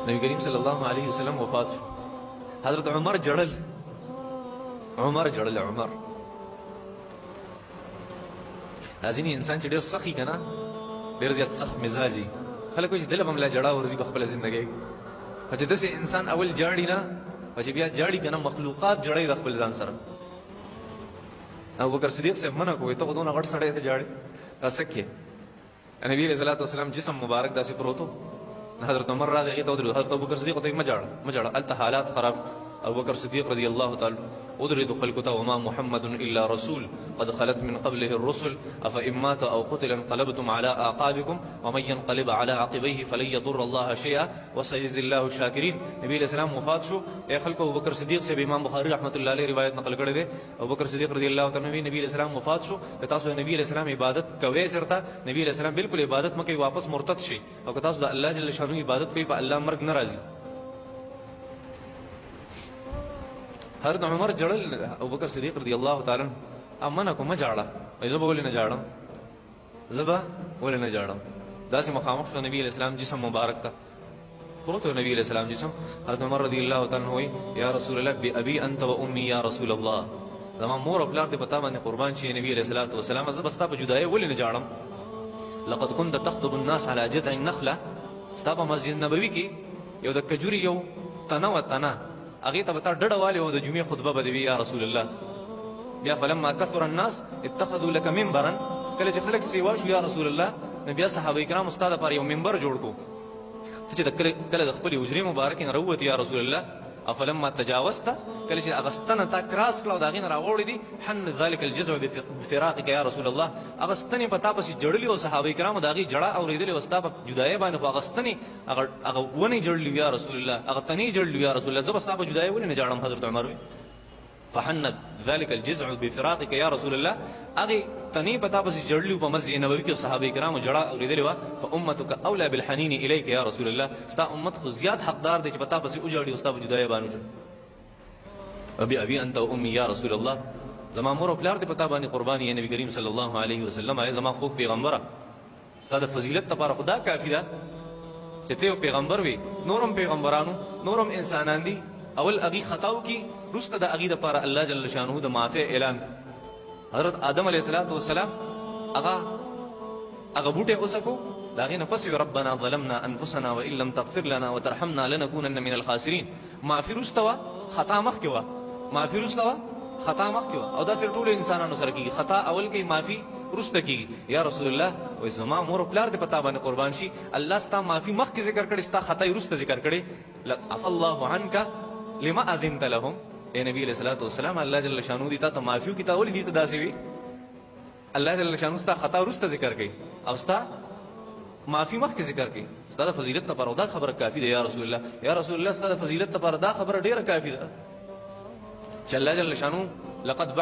نبی کریم صلی الله علیه وسلم وفات شو. حضرت عمر جړل، عمر ځینې انسان چې ډېر سخي که نه، ډېر زیات سخت مزاجي خلک وایي چې دله به ملا جړه ورځي په خپله زندګۍ. خو چې داسې انسان اول جاړي نه، او چې بیا جاړي که نه، مخلوقات جړی د خپل ځان سره. ابوبکر صدیق صاحب منع کوي، ته خو دونه غټ سړی ته جاړې، دا څه کې؟ نبي علیه الصلاة والسلام جسم مبارک داسې پروت و. حضرت عمر راغی هغې ته ودرېد. حضرت ابوبکر صدیق ورته مه جاړه هلته حالات خراب. ابوبکر صدیق رضی الله تعالی ودرېد خلکو ته، وما محمد الا رسول قد خلت من قبله الرسل افإن مات او قتل انقلبتم على اعقابكم ومن ينقلب على عقبيه فلن يضر الله شيئا وسيجزي الله الشاكرين. نبی علیہ السلام وفات شو. اے خلکو ابوبکر صدیق سے امام بخاری رحمۃ اللہ علیہ روایت نقل کړی دی. ابوبکر صدیق رضی الله تعالی نبی علیہ السلام وفات شو. که تاسو نبی علیہ السلام عبادت کوئ چرته، نبی علیہ السلام بالکل عبادت مکوئ، واپس مرتد شي. او که تاسو د الله جل شانه عبادت کوئ، په الله مرګ نه راځي. حضرت عمر جړل ابوبکر صدیق رضی الله تعالی عنہ منع کو مه جاړه. زه به ولې نه جاړم، داسې مخامخ شو نبی علیہ السلام جسم مبارک ته پروت و. نبی علیہ السلام جسم. حضرت عمر رضی الله تعالی عنہ وایي یا رسول الله بأبي انت وامي یا رسول الله، زما مور او پلار دې په تا باندې قربان شي نبی علیہ الصلوۃ والسلام، زه به ستا په جدایۍ ولې نه جاړم. لقد كنت تخطب الناس على جذع النخله، ستا په مسجد نبوي کې یو د کجوري یو تنه و تنه هغې ته به تا ډډه والې او د جمعې خطبه به دې وي یا رسول الله. بیا فلما کثر الناس اتخذوا لك منبرا، کله چې خلک سیوا شو یا رسول الله، نو بیا صحابه کرام ستا دپاره یو منبر جوړ کړو. ته چې کله د خپلې حجرې مبارکې نه راووتې یا رسول الله، افلما تجاوزت، کله چې هغه ستنه تا کراس کړه او د هغې نه راوړې دي، حن ذلك الجزع بفراقک یا رسول الله، هغه ستنې په تا پسې جړلي او صحابه کرامو د هغې جړه اورېدلې وه ستا په جدایۍ باندې، خو هغه ستنې هغه ونې جړلي وي یا رسول الله، هغه تنې جړلي وي یا رسول الله، زه به ستا په جدایۍ ولې نه جاړم. حضرت عمر وی فحنت ذلك الجزع بفراقك یا رسول الله، هغې تنې په تا پسې جړلي په مسجد نبوي کې صحابه کرامو جړه اورېدلې وه. فامتک اولى بالحنین الیک یا رسول الله، ستا امت خو زیات حقدار دی چې په تا پسې وجاړي او ستا په جدایۍ باندې وجاړي. وبأبي انت وامي یا رسول الله، زما مور او پلار دې په تا باندې قربان یې نبی کریم صلی الله علیه وسلم. ای زما خوږ پیغمبره، ستا د فضیلت لپاره خدا کافي ده چې ته یو پیغمبر وي. نورم پیغمبرانو، نورم انسانان دي، اول هغې خطا وکړي، وروسته د هغې دپاره الله جل شانه د معافی اعلان. حضرت آدم علیه الصلاة والسلام هغه بوټی وسکو، د هغې نه پس ربنا ظلمنا انفسنا وان لم تغفر لنا وترحمنا لنكونن من الخاسرین. معافي وروسته وه، خطا مخکې وه. معافي وروسته وه، خطا مخکې وه. او داسې ټولو انسانانو سره کېږي، خطا اول کوي، معافي وروسته کېږي. یا رسول الله وایي زما مور او پلار دې په تا باندې قربان شي، الله ستا معافي مخکې ذکر کړې، ستا خطا یې وروسته ذکر کړې. عفا الله عنک لما اذنت لهم. اے نبی علیہ الصلوۃ والسلام، الله جل شانو دې تا ته معافي وکړي، تا ولې دې ته داسې وي؟ الله جل شانو ستا خطا وروسته ذکر کوي او ستا معافي مخکې ذکر کوي. ستا د فضیلت لپاره دا خبره کافي ده یا رسول الله. یا رسول الله ستا د فضیلت لپاره دا خبره ډېره کافي ده چې الله جل شانو لقد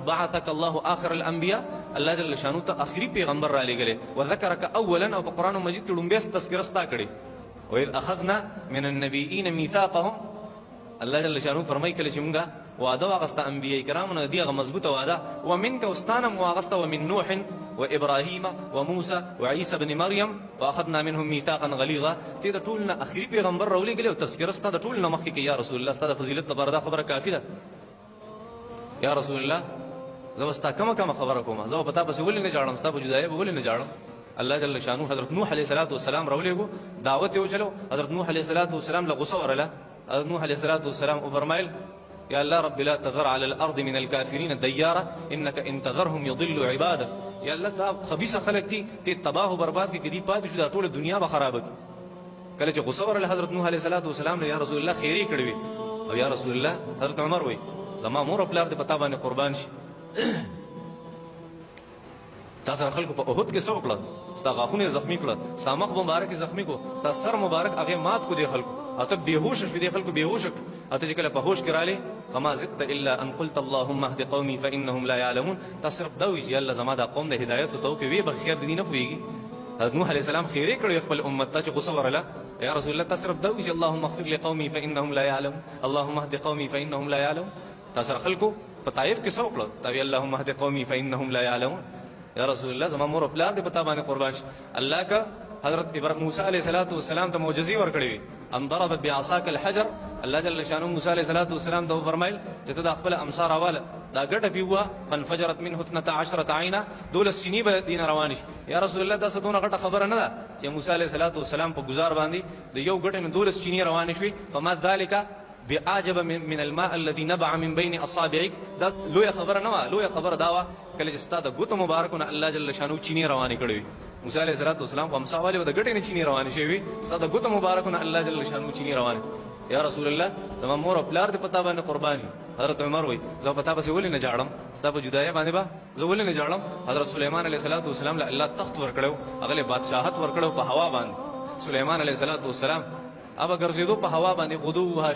بعثك الله آخر الانبیاء، الله جل شانو ته آخري پیغمبر را لېږلی. وذکرک اولا، او په قرآن مجید کې لومبی تذکره ستا کړې. وإذ اخذنا من النبیین میثاقهم، الله جل شانو فرمایي کله چې مونږه وعده واغسته انبیاء کرامو نه، دې هغه مضبوطه وعده. ومنک، وستانه مو واغسته، ومن نوح وابراهیم وموسى وعیسی بن مریم واخذنا منهم میثاقا غلیظا. ته د ټول نه آخري پیغمبر راولېږلی او تذکره ستا د ټول نه مخکې کې. یا رسول الله ستا د فضیلت لپاره دا خبره کافي ده. یا رسول الله زه به ستا کمه خبره کوم، زه به په تا پسې ولې نه جاړم، ستا په جدایۍ به ولې نه جاړم. الله جل شانو حضرت نوح علیه الصلاة والسلام راولېږو، دعوت یې وچلو. حضرت نوح علیه الصلاة والسلام له غصه ورله. حضرت نوح علیه الصلاة والسلام وفرمایل یا الله رب لا تذر على الارض من الكافرين ديارا انك ان تذرهم يضل عبادك. یا الله دا خبيثه خلق دي ته تباہ او برباد کې کدي پاتې شو، دا ټول دنیا به خراب کی. کله چې غصه ورله حضرت نوح علیه الصلاة والسلام یا رسول الله خیری کړی وي. او یا رسول الله حضرت عمر وایي زما مور او پلار دې په تا باندې قربان شي. تا سره خلکو په احد کې څه وکړه؟ ستا غاښونه زخمي کړه، ستا مخ مبارک زخمي کو، ستا سر مبارک هغې مات کو دې خلکو، او ته بېهوشه شوې، دې خلکو بېهوشه کړه. او ته چې کله په هوش کې رالې فما زدت الا ان قلت اللهم اهد قومي فانهم لا يعلمون. تا صرف دا وایي چې یا الله زما دا قوم د هدایت ته وکړې، ویې به خیر د دې نه پوهېږي. حضرت نوح علیه السلام خیرې کړی خپل امت ته چې غصه ورله. یا رسول الله تا صرف دا وایي چې اللهم اغفر لقومي فانهم لا يعلمون، اللهم اهد قومي فانهم لا يعلمون. تا سره خلکو په طایف کې څه وکړه؟ تا وایي اللهم اهد قومي فانهم لا يعلمون. یا رسول الله زما مور او پلار دې په تا باندې قربان شي. الله که حضرت موسی علیه السلام ته معجزې ورکړې وي، ان ضرب بعصاك الحجر. الله جل شانه موسی علیہ الصلوۃ والسلام ته فرمایل چې ته د خپل امصار حواله دا ګټه پیوه فانفجرت منه 12 عینا، 12 چینی به دین روان شي. یا رسول الله دا څه دونه غټه خبره نه ده چې موسی علیہ الصلوۃ والسلام په گزار باندې د یو ګټه نه 12 چینی روان شي. فما ذلك بعجب من الماء الذي نبع من بين اصابعك. دا لوی خبره نه و، لوی خبره دا و کله چې ستاسو د ګوتو مبارکونه الله جل شانه چینی روانې کړې. موسی علیہ الصلوۃ والسلام په امصا والے د ګټې نه چینی روانې شوی، ستاسو د ګوتو مبارکونه الله جل شانه چینی روانې. یا رسول الله زما مور او پلار دې پتا باندې قرباني. حضرت عمر وای زه پتا پسې ولې نه جاړم، ستاسو جدای باندې با زه ولې نه جاړم. حضرت سليمان علیہ الصلوۃ والسلام له الله تخت ورکړو، هغه له بادشاہت ورکړو په هوا باندې. سليمان علیہ الصلوۃ والسلام ابا ګرځېدو په هوا باندې، غدوها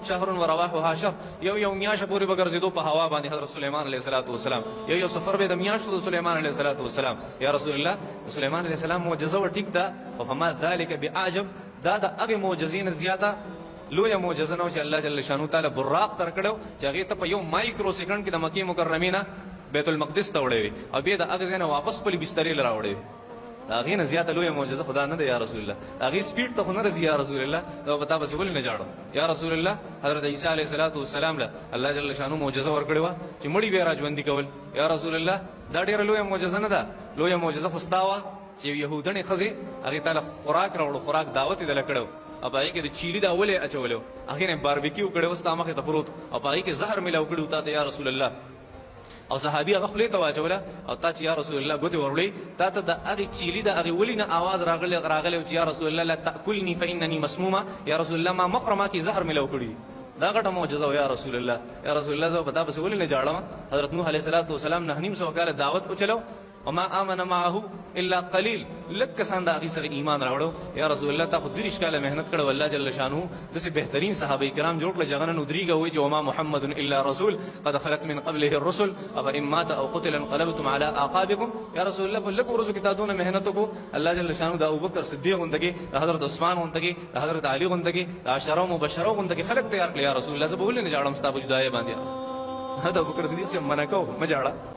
شهر ورواحها شهر، یو میاش پورې به ګرځېدو په هوا باندې. حضرت سليمان علیہ الصلوۃ والسلام یو سفر به د میاشتو د سليمان علیہ الصلوۃ والسلام. یا رسول الله سليمان علیہ السلام معجزه و ټیک ده، فما ذلك بعجب. دا د هغه معجزین زیاته لویه معجزه نو چې الله جل شانه تعالی براق تر کړو چې هغه ته په یو مایکرو سکند کې د مکه مکرمه نه بیت المقدس ته وړي او بیا د هغه ځای نه واپس خپل بسترې لره وړي. هغه نه زیاته لویه معجزه خدا نه ده یا رسول الله. هغه سپیډ ته نه رسي یا رسول الله. دا پتا بس ولې نه جاړو یا رسول الله. حضرت عیسی علیه السلام له الله جل شانه معجزه ورکړې و چې مړی به راځوندي کول. یا رسول الله دا ډیره لویه معجزه نه ده، لویه معجزه خو ستاوه چې يهودنه خزي هغه تعالی خوراک راوړو، خوراک دعوت دې لکړو. ابای کې د چيلي دا ولې اچولو، هغه نه باربیکیو کړو وستا مخه ته پروت، ابای کې زهر ملاو کړو ته یا رسول الله. او صحابي هغه خلې ته واچوله او تا چې یا رسول الله ګوتې ورولې تا ته د هغه چيلي د هغه ولې نه आवाज راغلی چې یا رسول الله لا تاكلني فانني مسمومه. یا رسول الله ما مخرمه کې زهر ملاو کړی. دا غټه معجزه یا رسول الله. یا رسول الله زه پتا بس ولې نه جاړم. حضرت نوح علیه السلام نه نیم سو کاله دعوت وچلو وما آمن معه الا قليل، لک کسان دا هغې سره ایمان راوړو. یا رسول الله تا خو 30 کاله محنت کړو، الله جل شانه داسې بهترین صحابه کرام جوړ کړل چې هغه نن ودرېږه وایي چې وما محمد الا رسول قد خلت من قبله الرسل افان مات او قتل انقلبتم على اعقابكم. یا رسول الله په لږ ورځو کې تا دونه محنت وکړو. الله جل شانه د ابوبکر صدیق غونډه کې، د حضرت عثمان غونډه کې، د حضرت علي غونډه کې، د عشره مبشره غونډه کې خلک تیار کړل. یا رسول الله زه به ولې نه جاړم ستا په جدایۍ باندې. دا ابوبکر صدیق سے منع کوو مه جاړه.